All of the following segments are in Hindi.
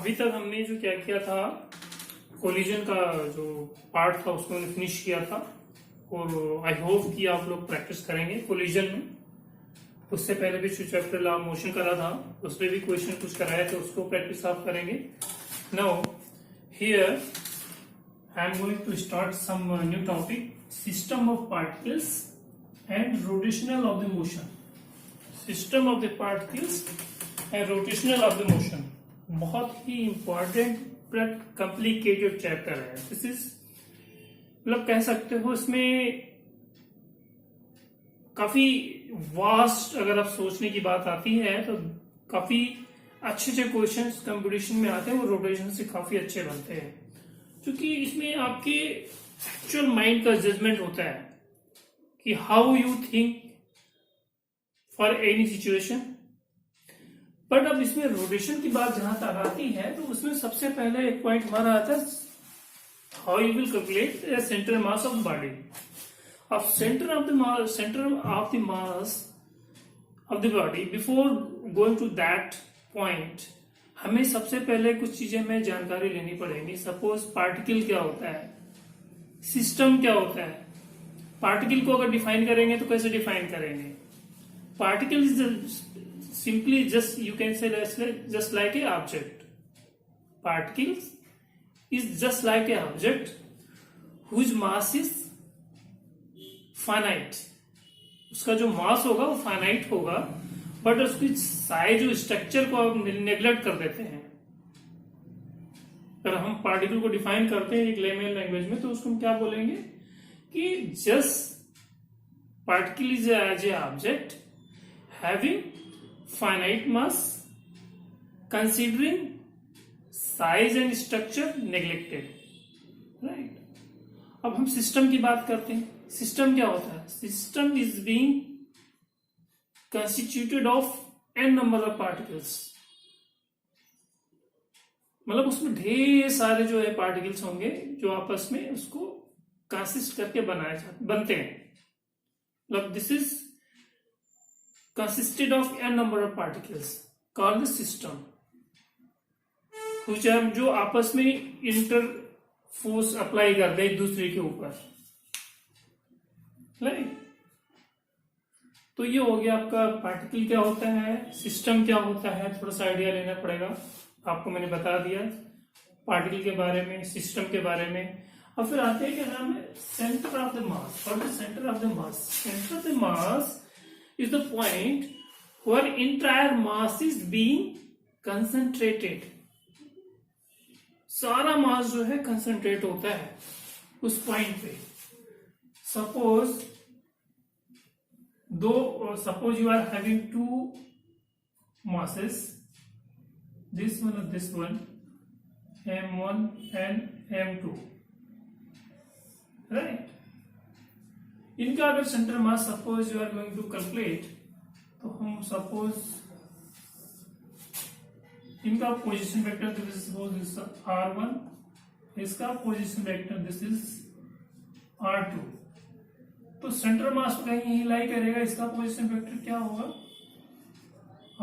अभी तक हमने जो क्या किया था, कोलिजन का जो पार्ट था उसको हमने फिनिश किया था और आई होप कि आप लोग प्रैक्टिस करेंगे कोलिजन में। उससे पहले भी जो चैप्टर लॉ ऑफ मोशन करा था उसमें भी क्वेश्चन कुछ कराया तो उसको प्रैक्टिस आप करेंगे। Now here I am going to start some new topic, system of particles and rotational of the motion. System of the particles and rotational of the motion बहुत ही इंपॉर्टेंट बट कॉम्प्लिकेटेड चैप्टर है। दिस इज मतलब कह सकते हो इसमें काफी वास्ट, अगर आप सोचने की बात आती है तो काफी अच्छे अच्छे क्वेश्चंस कंपटीशन में आते हैं, वो रोटेशन से काफी अच्छे बनते हैं क्योंकि इसमें आपके एक्चुअल माइंड का जजमेंट होता है कि how you think for any situation. But अब इसमें रोटेशन की बात जहां तक आती है तो उसमें सबसे पहले एक पॉइंट हमारा आता है, how you will calculate the center mass of body. अब center of the mass of the body, before going to that point हमें सबसे पहले कुछ चीजें हमें जानकारी लेनी पड़ेगी। सपोज पार्टिकल क्या होता है, सिस्टम क्या होता है। पार्टिकल को अगर डिफाइन करेंगे तो कैसे डिफाइन करेंगे? Particle is simply just, you can say just like a object. Particles is just like a object whose mass is finite. उसका जो मास होगा वो फाइनाइट होगा, बट उसकी साइज और स्ट्रक्चर को आप नेग्लेक्ट कर देते हैं। अगर हम पार्टिकल को डिफाइन करते हैं एक लेमन लैंग्वेज में तो उसको हम क्या बोलेंगे कि just particle is as a object having finite mass considering size and structure neglected, right? अब हम सिस्टम की बात करते हैं। सिस्टम क्या होता है? System is being constituted of n number of particles, मतलब उसमें ढेर सारे जो है पार्टिकल्स होंगे जो आपस में उसको कंसिस्ट करके बनते हैं। मतलब this is consisted of n number of particles called the system, कुछ हम जो आपस में इंटर फोर्स अप्लाई कर दे एक दूसरे के ऊपर, राइट? तो ये हो गया आपका पार्टिकल क्या होता है, सिस्टम क्या होता है, थोड़ा सा आइडिया लेना पड़ेगा। आपको मैंने बता दिया पार्टिकल के बारे में, सिस्टम के बारे में। और फिर आते हैं क्या नाम है, सेंटर ऑफ द मास। और the center of the mass, center of the mass is the point where entire mass is being concentrated. सारा मास जो है कंसंट्रेट होता है उस पॉइंट पे। Suppose you are having two masses, this one and this one, m1 and m2, right? इनका अगर centre mass suppose you are going to calculate तो हम सपोज इनका position vector this is r1, इसका position vector this is r2। तो सेंटर मास कहीं यही लाई करेगा, इसका पोजीशन वेक्टर क्या होगा,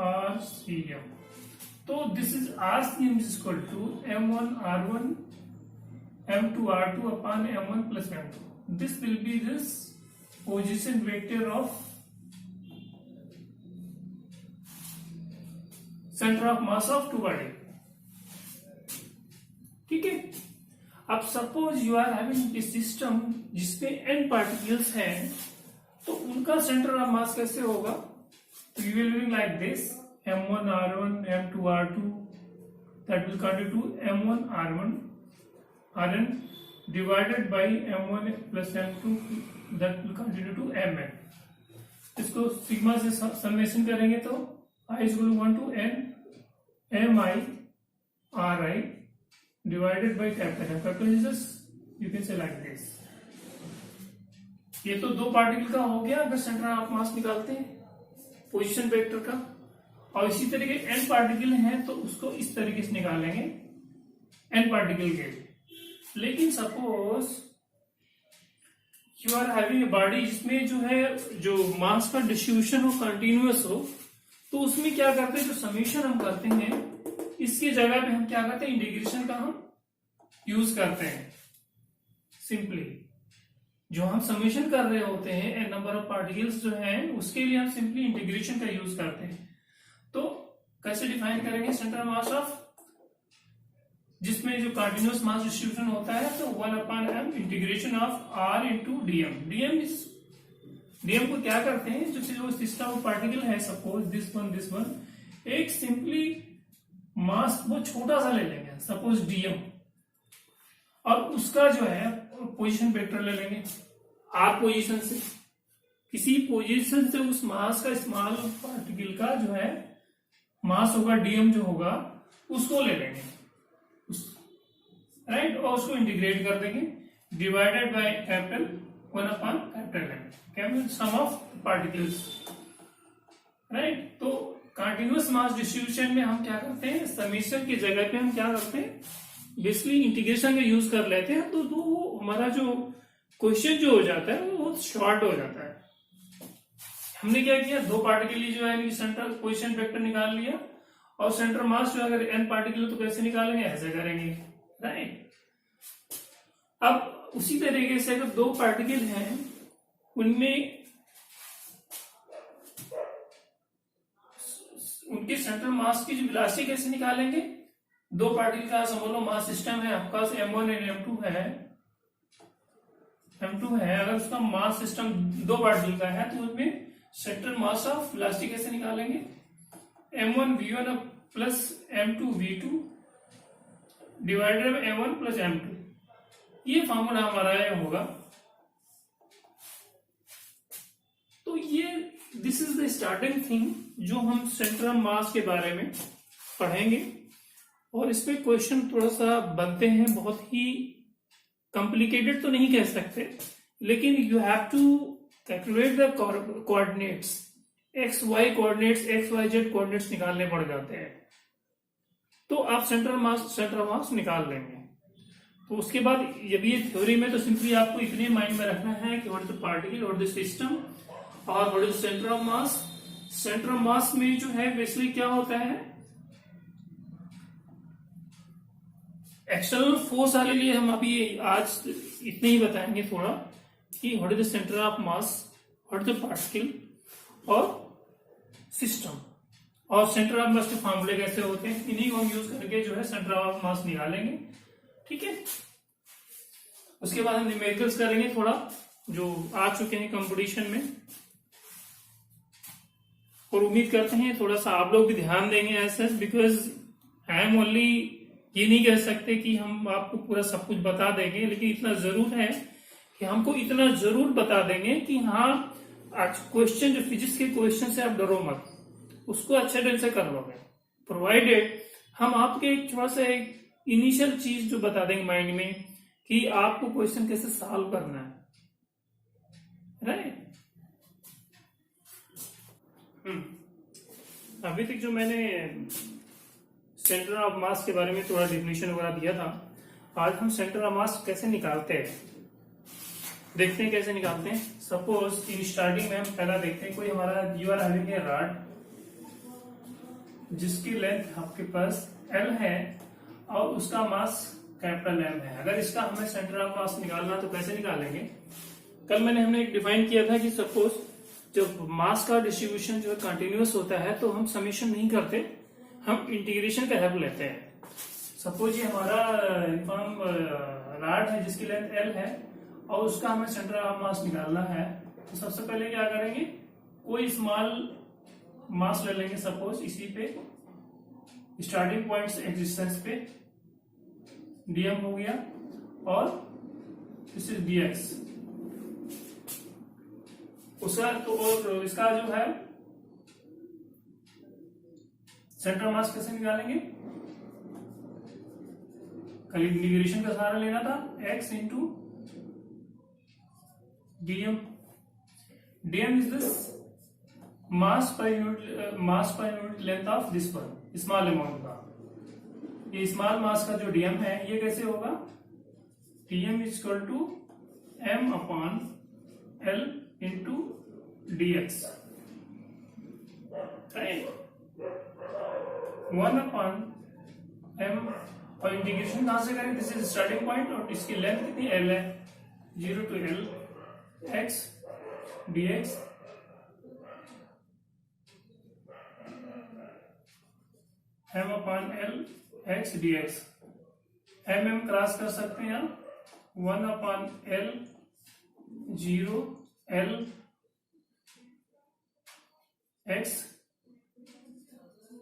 rcm। तो this is rcm is equal to m1 r1 m2 r2 upon m1 plus m2। This will be this position vector of centre of mass of two body. ठीक है। अब suppose you are having a system जिसमें n पार्टिकल्स हैं तो उनका सेंटर ऑफ मास कैसे होगा, तो you will be like this m1 r1 m2 r2 that will contribute to m1 r1 rn divided by m1 plus m2 that will continue to mn। इसको सिग्मा से समेशन करेंगे तो I is equal to 1 to n mi ri divided by capital M। capital is just you can say like this। ये तो दो पार्टिकल का हो गया अगर सेंटर ऑफ मास निकालते हैं पोजीशन वेक्टर का। और इसी तरीके n पार्टिकल हैं तो उसको इस तरीके से निकालेंगे n पार्टिकल के। लेकिन suppose you are having a body जिसमें जो है जो मास का डिस्ट्रीब्यूशन हो कंटिन्यूअस हो, तो उसमें क्या करते हैं, जो समीशन हम करते हैं इसकी जगह पे हम क्या करते हैं, इंटीग्रेशन का हम यूज करते हैं। सिंपली जो हम समेशन कर रहे होते हैं एन नंबर ऑफ पार्टिकल्स जो हैं उसके लिए हम सिंपली इंटीग्रेशन का यूज करते हैं। तो कैसे डिफाइन करेंगे, सेंटर मास ऑफ, जिसमें जो कंटिन्यूअस मास डिस्ट्रीब्यूशन होता है, तो 1/m integration of r into DM. DM को क्या करते हैं, जो सिस्टम ऑफ पार्टिकल है, सपोज दिस वन, एक सिंपली मास वो छोटा सा ले लेंगे, सपोज डीएम, और उसका जो है पोजीशन वेक्टर ले लेंगे आर पोजीशन से, किसी पोजीशन से उस मास का, स्मॉल पार्टिकल का जो है मास होगा, डीएम जो होगा उसको ले लेंगे, राइट, और उसको इंटीग्रेट कर देंगे, divided by capital 1/M, sum of particles, right. तो कंटिन्यूअस मास डिस्ट्रीब्यूशन में हम क्या करते हैं, समेशन की जगह पे हम क्या करते हैं, बेसिकली इंटीग्रेशन का यूज कर लेते हैं। तो वो हमारा जो क्वेश्चन जो हो जाता है वो शॉर्ट हो जाता है। हमने क्या किया, दो पार्टिकल जो है सेंट्रल पोजीशन वेक्टर निकाल लिया, और सेंटर मास जो अगर n पार्टिकल तो कैसे निकालेंगे, ऐसे करेंगे, राइट। अब उसी तरीके से अगर दो पार्टिकल हैं, उनमें उनके सेंट्रल मास की जो वेलोसिटी कैसे निकालेंगे, दो पार्टिकल का समझ लो मास सिस्टम है आपका, m1 और m2 है, अगर उसका मास सिस्टम दो पार्टिकल का है, तो उसमें सेंट्रल मास ऑफ वेलोसिटी कैसे निकालेंगे, m1 v1 plus m2 v2 divided by m1 plus m2, ये फॉर्मूला हमारा होगा। तो ये this is the starting thing जो हम सेंटर ऑफ मास के बारे में पढ़ेंगे, और इसमें क्वेश्चन थोड़ा सा बनते हैं, बहुत ही कॉम्प्लिकेटेड तो नहीं कह सकते, लेकिन you have to calculate the coordinates, X Y coordinates, X Y Z coordinates निकालने पड़ जाते हैं, तो आप सेंटर ऑफ मास निकाल लेंगे। तो उसके बाद जब ये थ्योरी में, तो सिंपली आपको इतने माइंड में रखना है कि what is the particle, what is the system, और what is center of mass. Center of mass में जो है बेसिकली क्या होता है, एक्सटर्नल फोर्स के लिए हम अभी आज इतने ही बताएंगे थोड़ा, कि what is the center of mass, what is the particle और सिस्टम, और सेंटर ऑफ मास के फॉर्मूले कैसे होते हैं, इन्हीं को हम यूज करके जो है सेंटर ऑफ मास निकालेंगे, ठीक है। उसके बाद हम न्यूमेरिकल्स करेंगे थोड़ा, जो आ चुके हैं कंपटीशन में, और उम्मीद करते हैं थोड़ा सा आप लोग भी ध्यान देंगे ऐसे, बिकॉज आई एम ओनली, ये नहीं कह सकते कि हम आपको पूरा सब कुछ बता देंगे, लेकिन इतना जरूर है कि हमको इतना जरूर बता देंगे कि हाँ, आज क्वेश्चन जो फिजिक्स के क्वेश्चन से आप डरो मत, उसको अच्छे ढंग से कर लोगे, प्रोवाइडेड हम आपके थोड़ा सा एक इनिशियल चीज जो बता देंगे माइंड में, कि आपको क्वेश्चन कैसे सॉल्व करना है, राइट। अभी तक जो मैंने सेंटर ऑफ मास के बारे में थोड़ा डेफिनेशन वगैरह दिया था, आज हम सेंटर ऑफ मास कैसे निकालते हैं, देखते हैं कैसे निकालते हैं। सपोज इन स्टार्टिंग में हम पहला देखते हैं, कोई हमारा you are having a rod जिसकी लेंथ आपके पास L है और उसका मास कैपिटल M है। अगर इसका हमें सेंटर ऑफ मास निकालना तो कैसे निकालेंगे, कल हमने एक डिफाइन किया था कि सपोज जब मास का डिस्ट्रीब्यूशन जो है कंटिन्यूअस होता है, तो हम समेशन नहीं करते, हम इंटीग्रेशन का हेल्प लेते हैं। सपोज ये हमारा यूनिफॉर्म रॉड है जिसकी लेंथ L है, और उसका हमें सेंटर ऑफ मास निकालना है, तो सबसे पहले क्या करेंगे, कोई स्मॉल मास ले लेंगे, सपोज इसी पे स्टार्टिंग पॉइंट से एक्सिस्टेंस पे dm हो गया, और दिस इज dx, उसका तो, और इसका जो है सेंटर मास कैसे निकालेंगे, कल इंटीग्रेशन का सहारा लेना था, x into dm is this mass पर unit length of this one, small amount का, ये स्मॉल मास का जो dm है ये कैसे होगा, dm is equal to m upon l into dx, 1 upon M, और इंटीग्रेशन कहां से करें, दिस इज स्टार्टिंग पॉइंट और इसकी लेंथ कितनी एल है, 0 to L x dx m upon L x dx, m cross कर सकते हैं आप, 1 upon L 0 L x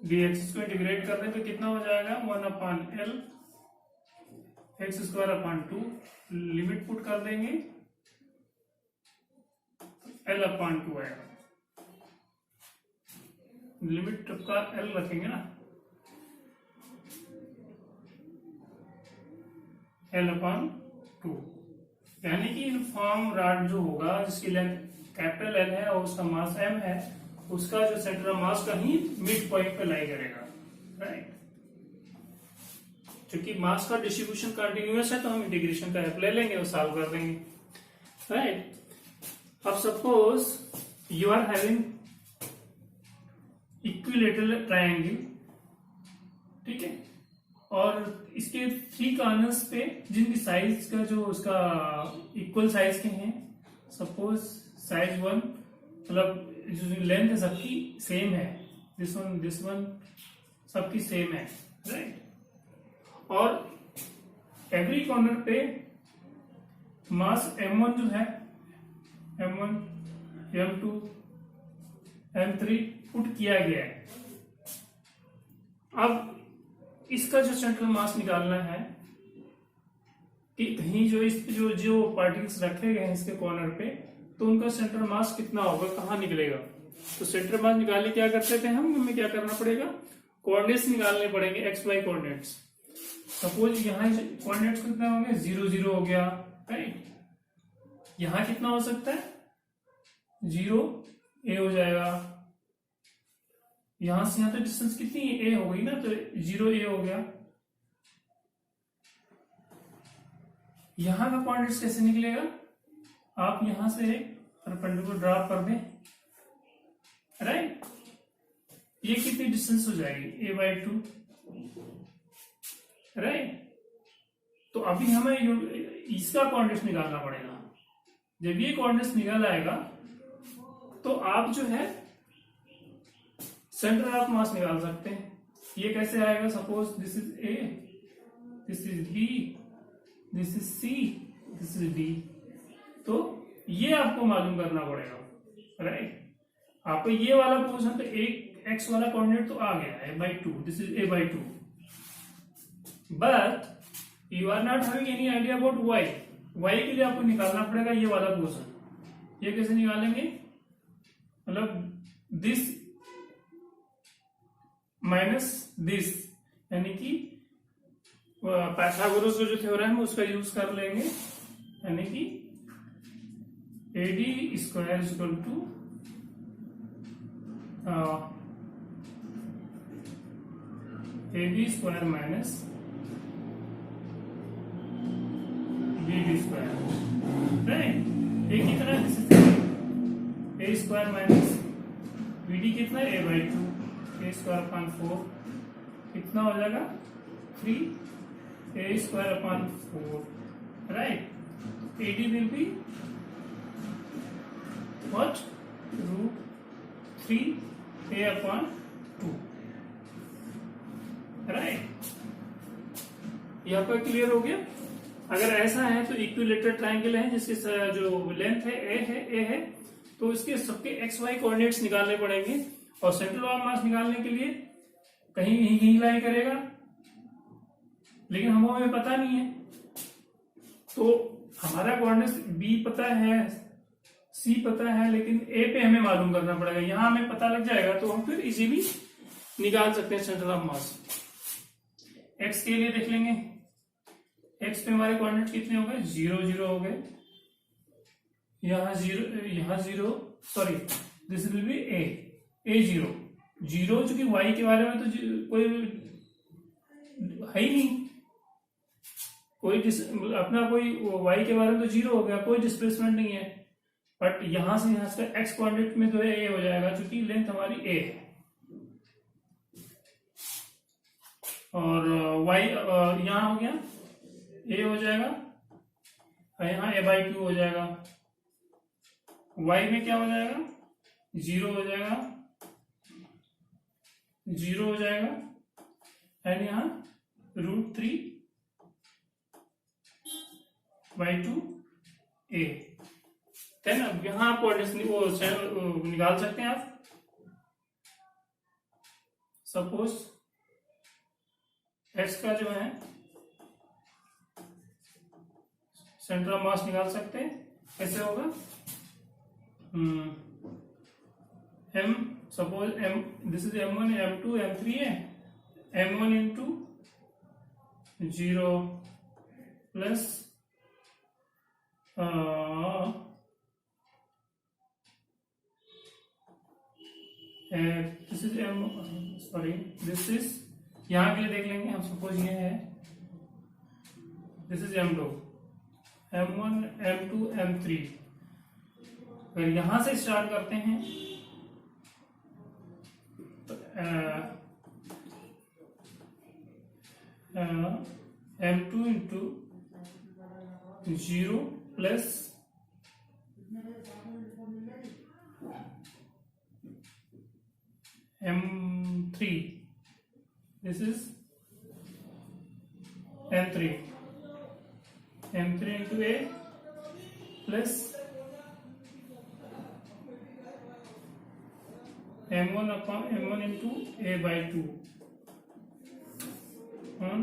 dx, इसको इंटीग्रेट कर दें तो कितना हो जाएगा, 1 upon L x square upon 2, limit put कर देंगे, L अपॉन 2 आएगा, लिमिट का L रखेंगे ना, L अपॉन 2, यानी कि यूनिफॉर्म रॉड जो होगा जिसकी लेंथ कैपिटल L है और उसका मास m है, उसका जो सेंटर ऑफ मास कहीं मिड पॉइंट पे लाई करेगा, राइट। क्योंकि मास का डिस्ट्रीब्यूशन कंटिन्यूअस है तो हम इंटीग्रेशन का हेल्प ले लेंगे और सॉल्व कर देंगे, राइट। अब suppose you are having equilateral triangle, ठीक है, और इसके 3 कॉर्नर्स पे जिनकी साइज का जो उसका इक्वल साइज के हैं, सपोज साइज 1, मतलब जो लेंथ है सबकी सेम है, दिस वन सबकी सेम है, राइट। और एवरी कॉर्नर पे मास m1 जो है, m1 m2 m3 पुट किया गया है। अब इसका जो सेंट्रल मास निकालना है कि कहीं जो इस जो पार्टिकल्स रखे गए हैं इसके कॉर्नर पे, तो उनका सेंट्रल मास कितना होगा, कहाँ निकलेगा। तो सेंट्रल मास निकालने क्या करते थे हम, हमें क्या करना पड़ेगा, कोऑर्डिनेट्स निकालने पड़ेंगे, एक्स वाई कोऑर्डिनेट्स। सपोज यहाँ कोऑर्डिनेट्स कितने होंगे, 0 0 हो गया, राइट। यहाँ कितना हो सकता है, 0 a हो जाएगा, यहां से यहां तो डिस्टेंस कितनी है, a हो गई ना, तो 0 a हो गया। यहां का कोऑर्डिनेट्स कैसे निकलेगा, आप यहां से परपेंडिकुलर ड्रॉ कर दें, राइट। ये कितनी डिस्टेंस हो जाएगी, a/2, राइट। तो अभी हमें इसका कोऑर्डिनेट्स निकालना पड़ेगा। जब ये कोऑर्डिनेट्स निकल आएगा तो आप जो है सेंटर ऑफ मास निकाल सकते हैं। ये कैसे आएगा, suppose this is a, this is b, this is c, this is d। तो ये आपको मालूम करना पड़ेगा, राइट। आपको ये वाला पोर्शन तो एक x वाला कोऑर्डिनेट तो आ गया है, a/2, this is a/2, but you are not having any idea about y। y के लिए आपको निकालना पड़ेगा ये वाला पोर्शन। ये कैसे निकालेंगे, मतलब दिस माइनस दिस, यानी कि पाइथागोरस जो थ्योरम है उसका यूज कर लेंगे, यानी कि AD square equal to AB square minus BD square, right. ये कितना है, A स्क्वायर माइनस BD कितना है, a/2, a स्क्वायर अपॉन 4 कितना हो जाएगा, 3 a square upon 4, right. AD will be what, √3 a upon 2, right. यहां पर क्लियर हो गया। अगर ऐसा है तो इक्विलेटरल ट्रायंगल है जिसकी जो लेंथ है a है, तो इसके सबके एक्स वाई कोऑर्डिनेट्स निकालने पड़ेंगे, और सेंट्रल ऑफ मास निकालने के लिए कहीं कहीं लाई करेगा, लेकिन हमें पता नहीं है। तो हमारा कोऑर्डिनेट्स b पता है, c पता है, लेकिन a पे हमें मालूम करना पड़ेगा। यहां हमें पता लग जाएगा तो हम फिर इजीली निकाल सकते हैं सेंट्रल ऑफ मास। x के लिए देख लेंगे, x पे हमारे कोऑर्डिनेट्स कितने हो गए, 0 0 हो गए, यहाँ 0, sorry this will B a0, 0 चूंकि y के बारे में तो कोई है ही नहीं, कोई अपना कोई y के बारे में तो 0 हो गया, कोई डिस्प्लेसमेंट नहीं है। बट यहां से यहां से x कोऑर्डिनेट में तो a हो जाएगा, चूंकि लेंथ हमारी a है। और y यहाँ हो गया a हो जाएगा, और यहाँ a/2 हो जाएगा। y में क्या हो जाएगा, 0 हो जाएगा, 0 हो जाएगा, एंड यहाँ √3/2a। देन अब यहाँ आप वो निकाल सकते हैं आप। सपोज x का जो है सेंटर ऑफ मास निकाल सकते हैं, कैसे होगा, m suppose m this is m1 m2 m3 है, m1 into 0 plus this is m, sorry this is, यहाँ के लिए देख लेंगे हम, सपोज ये है, this is m2 m1 m2 m3। अगर यहां से स्टार्ट करते हैं तो m2 into 0 plus m3, this is m3 into a plus m1 into a/2 on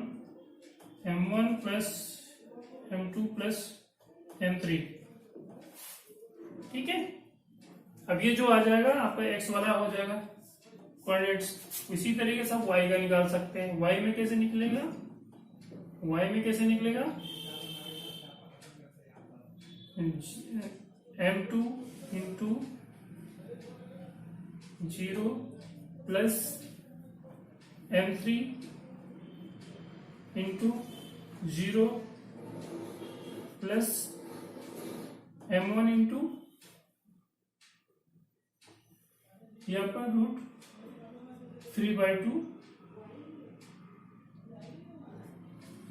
m1 plus m2 plus m3। ठीक है, अब ये जो आ जाएगा आपका x वाला हो जाएगा कोऑर्डिनेट्स। इसी तरीके से आप y का निकाल सकते हैं। y में कैसे निकलेगा, y में कैसे निकलेगा, m2 into 0 plus m3 into 0 plus m1 into यहाँ पर √3/2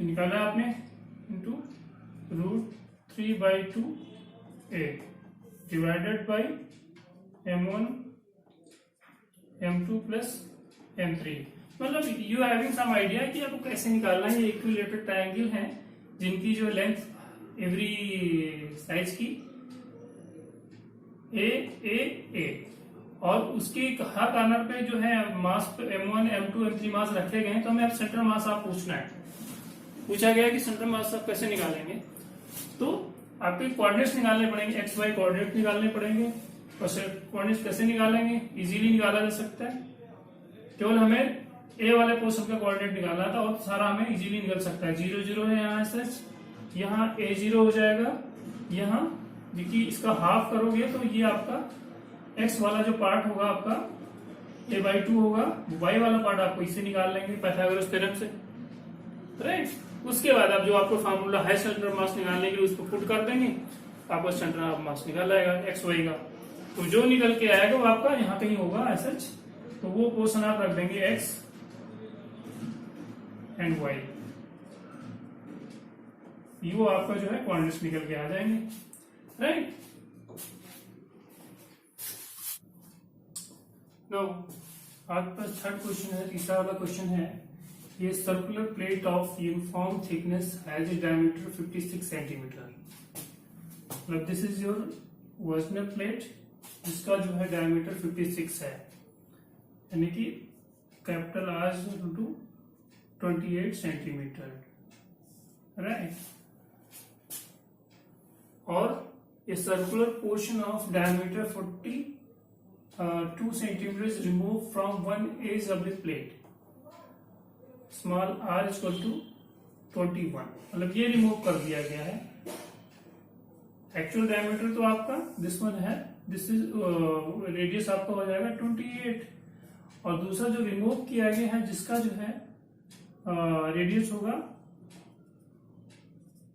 निकाला आपने, into √3/2a divided by m1 m2 plus m3। मतलब यू हैविंग सम आइडिया कि आपको कैसे निकालना है। ये इक्विलेटरल ट्रायंगल हैं जिनकी जो लेंथ एवरी साइज की a और उसके हर कॉर्नर पे जो है मास m1 m2 m3 मास रखे गए हैं। तो हमें अब सेंट्रल मास आप पूछना है, पूछा गया कि सेंट्रल मास आप कैसे निकालेंगे। तो आपके कोऑर्डिनेट्स निकालने पड़ेंगे, एक्स वाई कोऑर्डिनेट निकालने पड़ेंगे। और कोऑर्डिनेट्स कैसे निकालेंगे, इजीली निकाला जा सकता है। केवल हमें ए वाले पोर्शन का कोऑर्डिनेट निकालना था और सारा हमें इजीली निकल सकता है। 0 0 है यहाँ सच, यहाँ a0 हो जाएगा, यहाँ देखिए इसका हाफ करोगे तो ये आपका x वाला जो पार्ट होगा आपका a/2 होगा, y वाला पार्ट आपको इससे निकाल लेंगे पाइथागोरस थ्योरम से, राइट। उसके बाद आप जो आपको फार्मूला है सेंटर ऑफ मास निकालने के लिए उसको पुट कर देंगे, आपका सेंटर ऑफ मास निकल आएगा एक्स वाई का। तो जो निकल के आएगा वो आपका यहाँ कहीं होगा सच, तो वो पोर्शन आप रख देंगे x एंड y, वो आपका जो है कोऑर्डिनेट्स निकल के आ जाएंगे, राइट। नाउ आपके पास थर्ड क्वेश्चन है, तीसरा वाला क्वेश्चन है, ये circular plate of uniform thickness has a diameter 56 centimetre. मतलब this is your original plate जिसका जो है डायमीटर 56 है, यानी कि capital R to 28 centimetre, right. और a circular portion of diameter 42 centimetre is remove from one edge of the plate, small r equal to 21। मतलब ये रिमूव कर दिया गया है। एक्चुअल डायमीटर तो आपका दिस वन है, दिस इज रेडियस आपका हो जाएगा 28, और दूसरा जो रिमूव किया गया है जिसका जो है रेडियस होगा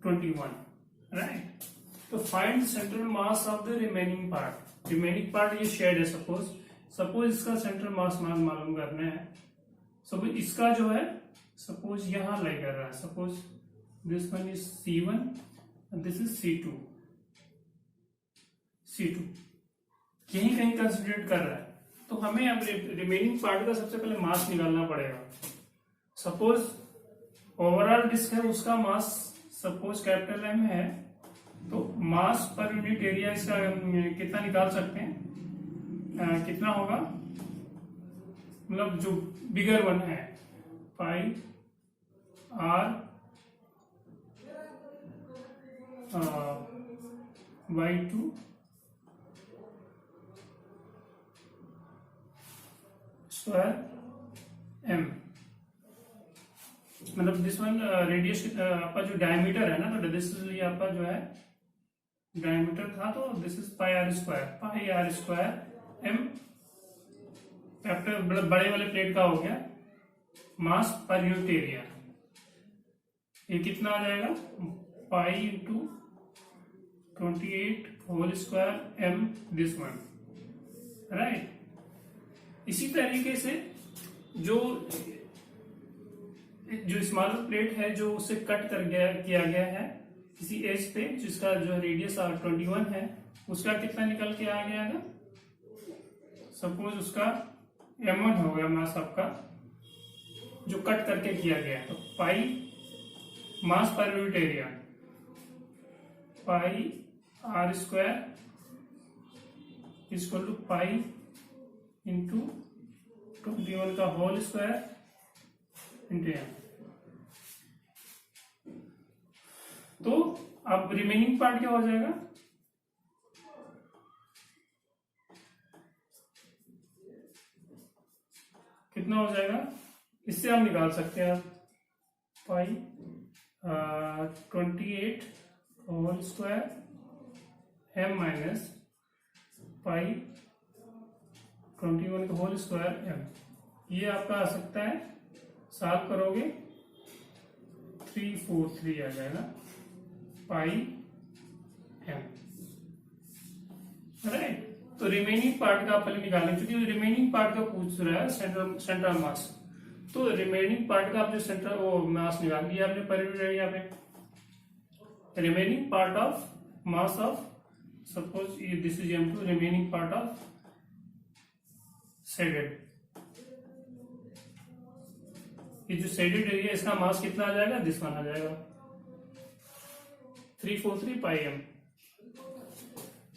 21, राइट। तो find central mass of the remaining part. Remaining part ये शेड है, सपोज इसका सेंट्रल मास मालूम करना है। सपोज इसका जो है सपोज यहां लाई कर रहा है, suppose this one is C1 and this is C2, यही कहीं कंसिडरेट कर रहा है, तो हमें अब रिमेनिंग पार्ट का सबसे पहले मास निकालना पड़ेगा। सपोज ओवरऑल डिस्क है, उसका मास सपोज कैपिटल M है, तो मास पर यूनिट एरिया इसका कितना निकाल सकते हैं, कितना होगा, मतलब जो बिगर वन है पाई R बाई 2 स्क्वायर M, मतलब दिस वन रेडियस आपका जो डायमीटर है ना, तो दिस ये आपका जो है डायमीटर था, तो this is pi R square M capital बड़े वाले प्लेट का हो गया, मास पर यूनिट एरिया, ये कितना आ जाएगा, pi into 28 whole square M this one, right. इसी तरीके से जो स्मॉलर प्लेट है, जो उसे कट कर किया गया है किसी एज पे, जिसका जो रेडियस 21 है, उसका कितना निकल के आ गया है, सपोज उसका M1 हो गया मास आपका, जो कट करके किया गया है, तो पाई मास पर unit area pi R square equal to pi into 21 का होल स्क्वायर इंटू M। तो अब रिमेनिंग पार्ट क्या हो जाएगा, कितना हो जाएगा, इससे आप निकाल सकते हैं, pi 28 whole square M minus pi 21 का होल स्क्वायर M, ये आपका आ सकता है, सॉल्व करोगे 343 आ जाएगा पाई M, राइट। तो रिमेनिंग पार्ट का आप पहले निकालें, क्योंकि रिमेनिंग पार्ट का पूछ रहा है सेंट्रल मास, तो रिमेनिंग पार्ट का आप जो सेंट्रल वो मास निकाल लिया आपने पर यहाँ पे, remaining part of mass of suppose this is M2, remaining part of shaded, ये जो शेडेड एरिया, इसका मास कितना आ जाएगा, दिस वन आ जाएगा 343 पाई M,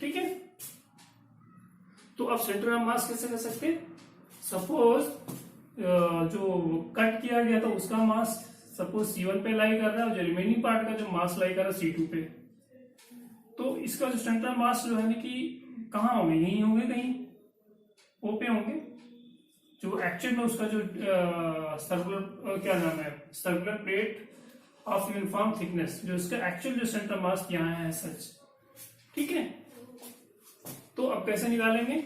ठीक है। तो अब सेंटर ऑफ मास कैसे कर सकते हैं, सपोज जो कट किया गया था उसका मास सपोज C1 पे लाई कर रहा है, और जो रिमेनिंग पार्ट का जो मास लाई कर रहा है C2 पे, तो इसका जो सेंट्रल मास जो है ना कि कहाँ होंगे, यही होंगे कहीं O पे होंगे, जो एक्चुअल में उसका जो सर्कुलर क्या नाम है, circular plate of uniform thickness, जो इसका एक्चुअल जो सेंट्रल मास यहाँ है सच, ठीक है। तो अब कैसे निकालेंगे,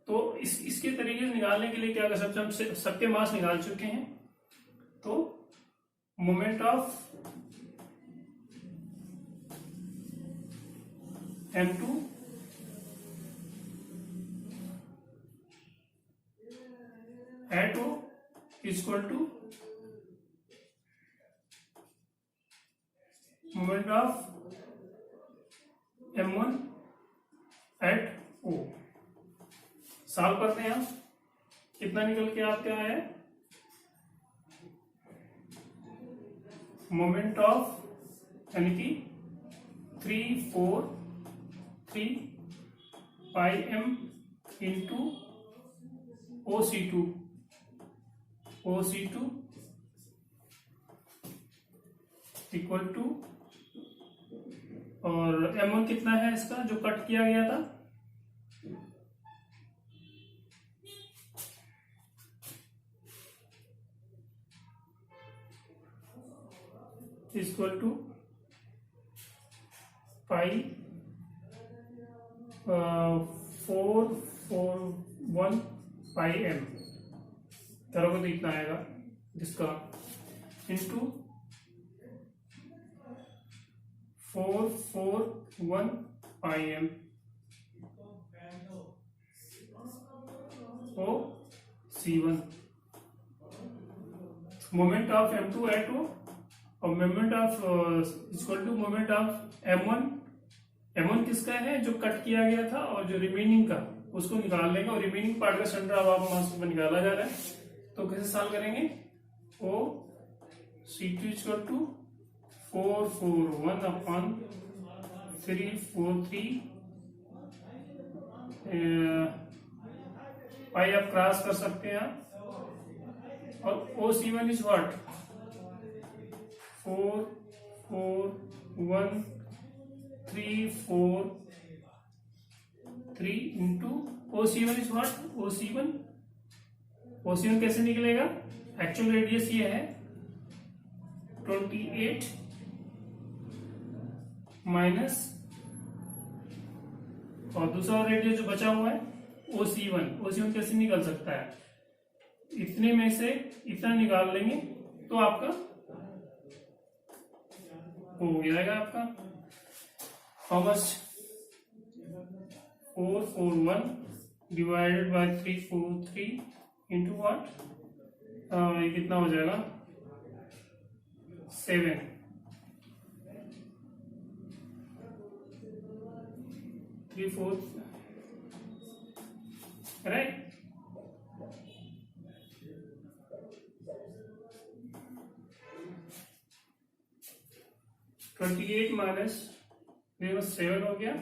तो इसके तरीके से निकालने के लिए क्या कर सकते हैं, हम सबके मास निकाल चुके हैं, तो moment of M2 at O is equal to moment of M1 at O। Solve करते हैं हम, कितना निकल के आपके आया, मोमेंट ऑफ यानी कि 343 pi M into OC2 equal to, और M1 कितना है इसका जो कट किया गया था, equal to pi 441 pi M करोगे तो इतना आएगा जिसका, into 441 pi M O C1, moment of M2 at O और moment of equal to moment of M1। M1 किसका है, जो कट किया गया था, और जो रिमेनिंग का उसको निकाल लेंगे, और रिमेनिंग पार्ट का सेंटर ऑफ मास निकाला जा रहा है। तो कैसे सॉल्व करेंगे, O C2 equal to 441 upon 343 pi आप क्रॉस कर सकते हैं आप, और OC1 is what 441,343 into OC1 is what OC1 कैसे निकलेगा, एक्चुअल रेडियस ये है 28 माइनस, और दूसरा रेडियस जो बचा हुआ है OC1 कैसे निकल सकता है, इतने में से इतना निकाल लेंगे तो आपका हो जाएगा आपका how much 441 divided by 343 into what, ये कितना हो जाएगा 7, राइट। ट्वेंटी 28 माइनस 7 हो गया,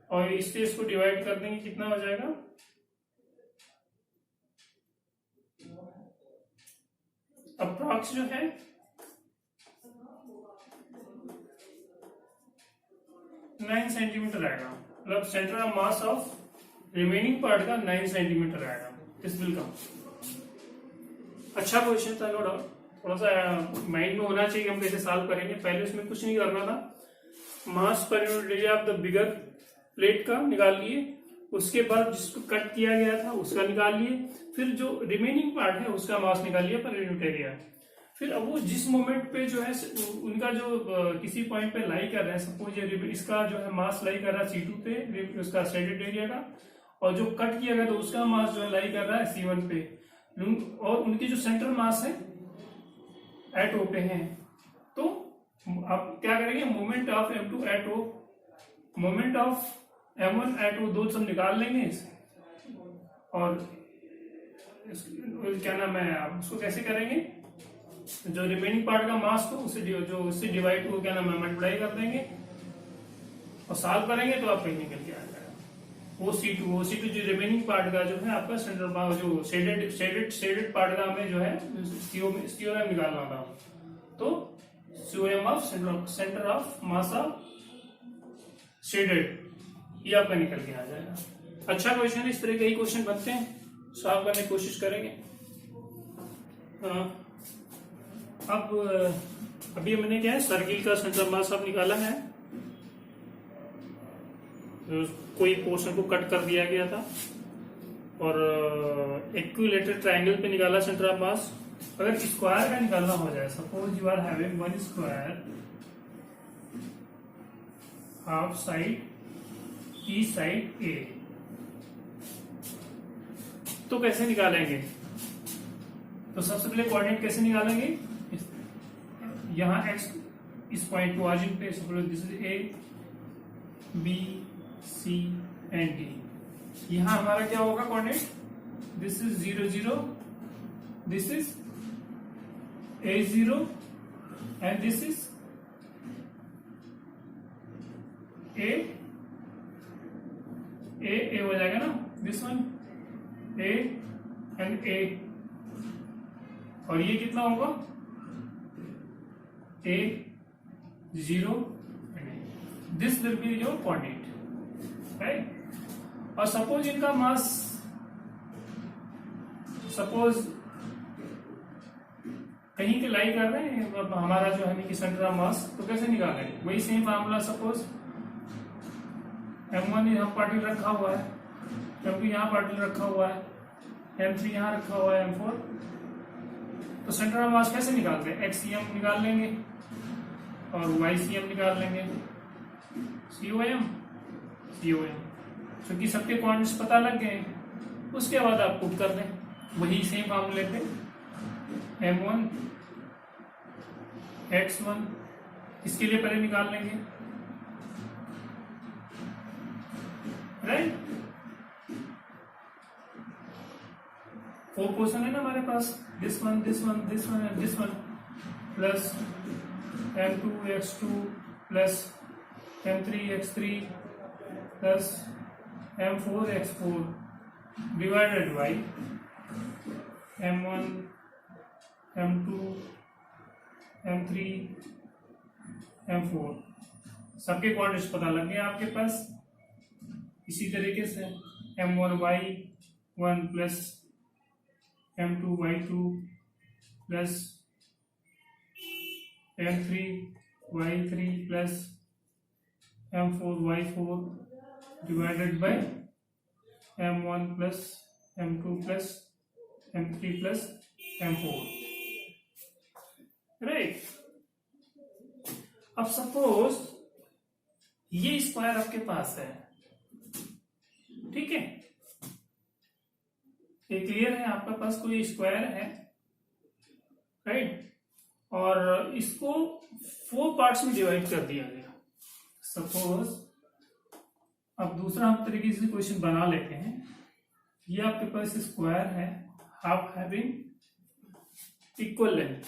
और इससे इसको डिवाइड कर देंगे, कितना हो जाएगा अप्रॉक्स जो है 9 सेंटीमीटर आएगा, मतलब centre of mass of remaining part का 9 सेंटीमीटर आएगा। This will come. अच्छा क्वेश्चन था, थोड़ा सा माइंड में होना चाहिए, हम कैसे सॉल्व करेंगे। पहले उसमें कुछ नहीं करना था, मास पर unit area of the bigger plate का निकाल लिए, उसके बाद जिसको कट किया गया था उसका निकाल लिए, फिर जो रिमेनिंग पार्ट है उसका मास निकाल लिया पर यूनिट एरिया। फिर अब वो जिस मोमेंट पे जो है उनका जो किसी पॉइंट पे लाई कर रहे हैं, सपोज इसका जो है मास लाई कर रहा है C2 पे, उसका शेडेड एरिया का, और जो कट किया गया तो उसका मास जो है लाई कर रहा है C1 पे, और उनकी जो सेंट्रल मास है एट O पे हैं। तो आप क्या करेंगे, moment of M2 at O, moment of M1 at O, दो सब निकाल लेंगे, और क्या नाम है, आप उसको कैसे करेंगे, जो रिमेनिंग पार्ट का मास को उससे डिवाइड को क्या नाम है मल्टीप्लाई कर देंगे, और सॉल्व करेंगे तो आपको निकल के आ जाएगा OC2 जो रिमेनिंग पार्ट का जो है आपका सेंट्रल, जो शेडेड पार्ट का हमें जो है COM निकालना था, तो COM of centre of mass of shaded, ये आपका निकल के आ जाएगा। अच्छा क्वेश्चन, इस तरह के ही क्वेश्चन बनते हैं, सॉल्व करने की कोशिश करेंगे। अब अभी हमने क्या है, सर्किल का सेंटर मास ऑफ निकाला है, कोई पोर्शन को कट कर दिया गया था, और इक्विलेटरल ट्रायंगल पे निकाला सेंटर ऑफ मास। अगर स्क्वायर का निकालना हो जाए, suppose you are having one square half side e side a, तो कैसे निकालेंगे, तो सबसे पहले कोऑर्डिनेट कैसे निकालेंगे, यहां x इस पॉइंट को ऑरिजिन पे, suppose this is A B C and D, यहां हमारा क्या होगा coordinate, this is 0 0, this is A0 and this is A हो जाएगा ना, this one A and A, और ये कितना होगा A0, this will be your coordinate, right. और सपोज इनका मास, सपोज कहीं के लाई कर रहे हैं, हमारा जो है कि सेंटर ऑफ मास, तो कैसे निकालेंगे, वही सेम फार्मूला, सपोज M1 यहाँ पार्टिकल रखा हुआ है, M2 यहाँ पार्टिकल रखा हुआ है, M3 यहाँ रखा हुआ है, M4, तो सेंटर ऑफ मास कैसे निकालते हैं, XCM निकाल लेंगे और YCM निकाल लेंगे, COM, क्योंकि सबके क्वांटिटीज पता लग गए, उसके बाद आप पुट कर दें, वही सेम फार्मूले पे m1 x1 इसके लिए पहले निकाल लेंगे, राइट। 4 पोर्शन है ना हमारे पास, this one this one this one and this one, plus m2 x2 plus m3 x3 plus m4 x4 divided by m1 m2 m3 m4, सबके क्वांटिटीज पता लग गए आपके पास। इसी तरीके से m1 y1 plus m2 y2 plus m3 y3 plus m4 y4 divided by m1 plus m2 plus m3 plus m4, right. अब सपोज ये स्क्वायर आपके पास है, ठीक है, ये क्लियर है, आपके पास कोई स्क्वायर है, राइट, और इसको 4 पार्ट्स में डिवाइड कर दिया गया। सपोज अब दूसरा हम तरीके से क्वेश्चन बना लेते हैं। ये आपके पास स्क्वायर है, हाफ हैविंग इक्वल लेंथ,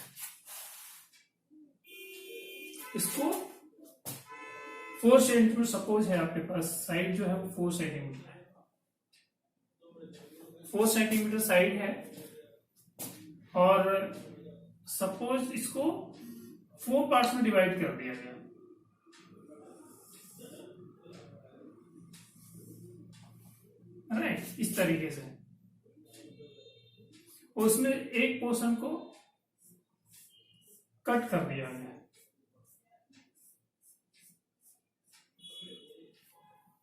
इसको 4 सेंटीमीटर सपोज है आपके पास, साइड जो है वो 4 सेंटीमीटर है, 4 सेंटीमीटर साइड है, और सपोज इसको 4 पार्ट्स में डिवाइड कर दिया गया, राइट, इस तरीके से। उसमें एक पोर्शन को कट कर दिया गया,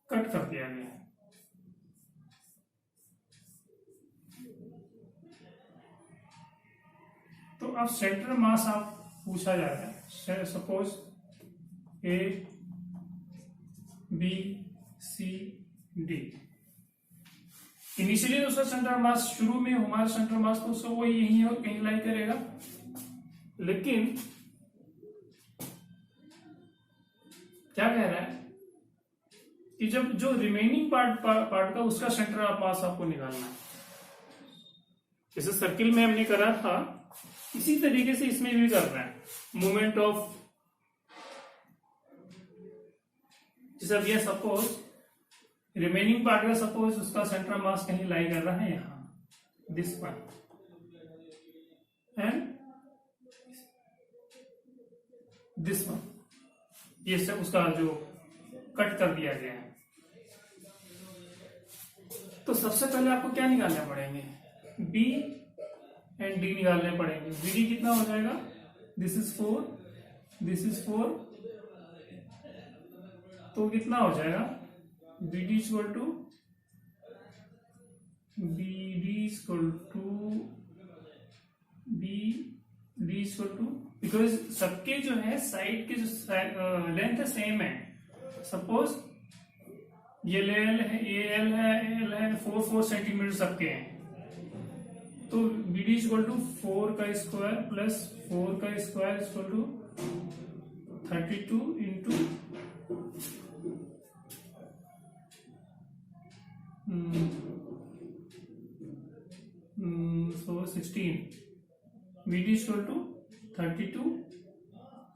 कट कर दिया गया। तो अब सेंटर मास आप पूछा जा रहा है, suppose A B C D, initially उसका सेंटर मास, शुरू में हमारा सेंटर मास तो उसको वो यही कहीं लाई करेगा, लेकिन क्या कह रहा है कि जब जो रिमेनिंग पार्ट का उसका सेंटर मास आपको निकालना है, जैसे सर्किल में हमने करा था इसी तरीके से इसमें भी कर रहे हैं। मोमेंट ऑफ, जैसे अब ये सपोज रिमेनिंग पार्ट का सपोज उसका सेंटर मास कहीं लाई कर रहा है यहां, this one, and this one, ये सब उसका जो कट कर दिया गया है। तो सबसे पहले आपको क्या निकालने पड़ेंगे, बी एंड डी निकालने पड़ेंगे। बी कितना हो जाएगा, दिस इज 4, दिस इज 4, तो कितना हो जाएगा, B D equal to because सबके जो है साइड के जो लेंथ है सेम है। सपोज ये एल है, ये एल है 4 सेंटीमीटर सबके हैं, तो बी डी इक्वल टू 4 का स्क्वायर प्लस 4 का square equal to 32 into 16, B D equal to 32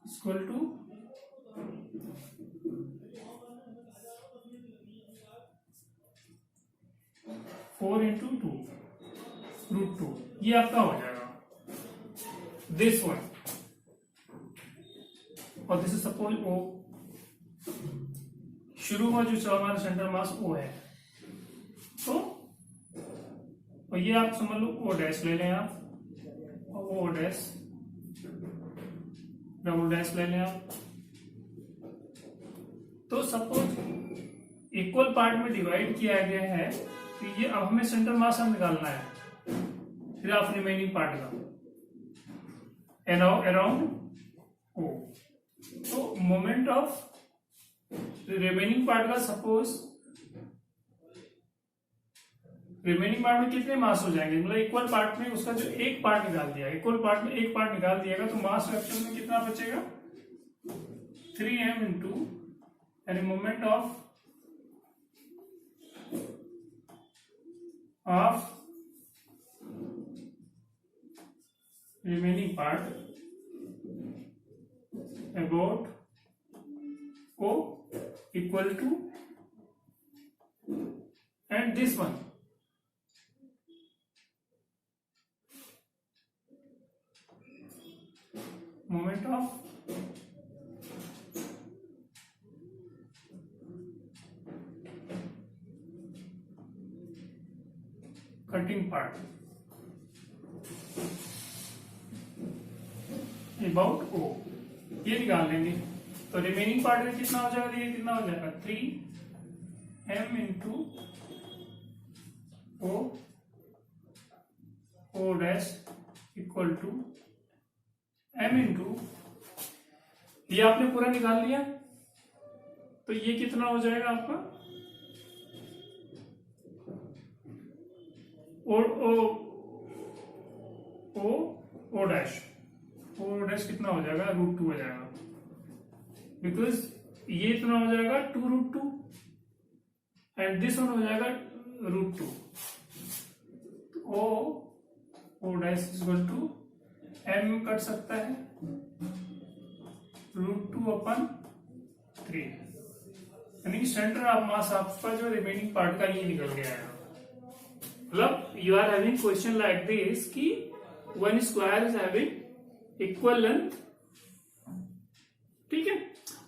equal to 4 into 2 √2, ये आपका हो जाएगा दिस वन, और दिस इज सपोज ओ, शुरू में जो हमारा सेंटर मास ओ है, तो और ये आप समझ लो ओ डैश ले लें आप, और ओ डैश डबल डैश ले लें आप। तो सपोज इक्वल पार्ट में डिवाइड किया गया है, तो ये अब हमें सेंटर मास हम निकालना है, फिर आप रिमेनिंग पार्ट का अराउंड ओ। तो मोमेंट ऑफ रिमेनिंग पार्ट का सपोज रिमेनिंग पार्ट में कितने मास हो जाएंगे, मतलब इक्वल पार्ट में उसका जो एक पार्ट निकाल दिया, इक्वल पार्ट में एक पार्ट निकाल दिएगा तो मास फ्रैक्शन में कितना बचेगा 3m इंटू यानी moment of remaining part about O equal to, and this one moment of cutting part about O, ये निकाल लेंगे तो रिमेनिंग पार्ट में कितना हो जाएगा, ये कितना हो जाएगा 3m into O dash equal to m into, ये आपने पूरा निकाल लिया तो ये कितना हो जाएगा आपका O डैश कितना हो जाएगा √2 हो जाएगा, बिकॉज ये इतना हो जाएगा 2√2 एंड दिस वन हो जाएगा √2, O dash equal to m cut सकता है √2/3, यानी कि सेंटर ऑफ मास आपका जो रिमेनिंग पार्ट का ये निकल गया है। मतलब you are having question like this कि one square is having equal length, ठीक है,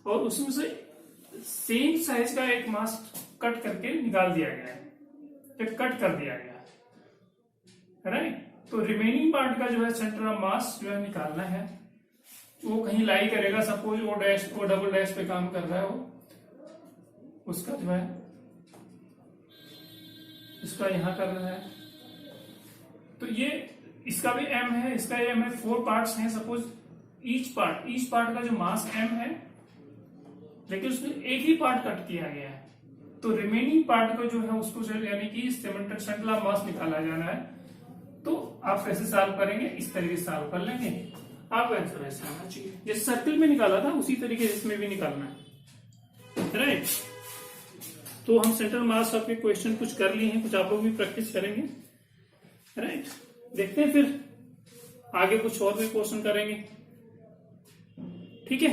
और उसमें से सेम साइज का एक मास कट करके निकाल दिया गया है, एक कट कर दिया गया है, राइट। तो रिमेनिंग पार्ट का जो है सेंटर ऑफ मास जो है निकालना है, वो कहीं लाई करेगा, सपोज O डबल डैश पे काम कर रहा है वो, उसका जो है इसका यहां कर रहा है, तो ये इसका भी m है, इसका m है, 4 पार्ट्स हैं, सपोज ईच पार्ट का जो मास m है, लेकिन उसमें एक ही पार्ट कट किया गया है, तो रिमेनिंग पार्ट को जो है उसको यानी कि सेंट्रल ऑफ मास निकाला जाना है। तो आप कैसे सॉल्व करेंगे, इस तरीके से सॉल्व कर लेंगे, आपका आंसर ऐसा आना चाहिए, जैसे सर्कल में निकाला था उसी तरीके से इसमें भी निकालना है, राइट। तो हम सेंट्रल मास आपके क्वेश्चन कुछ कर लिए हैं, कुछ आप लोग भी प्रैक्टिस करेंगे, राइट। देखते हैं फिर आगे कुछ और भी क्वेश्चन करेंगे, ठीक है।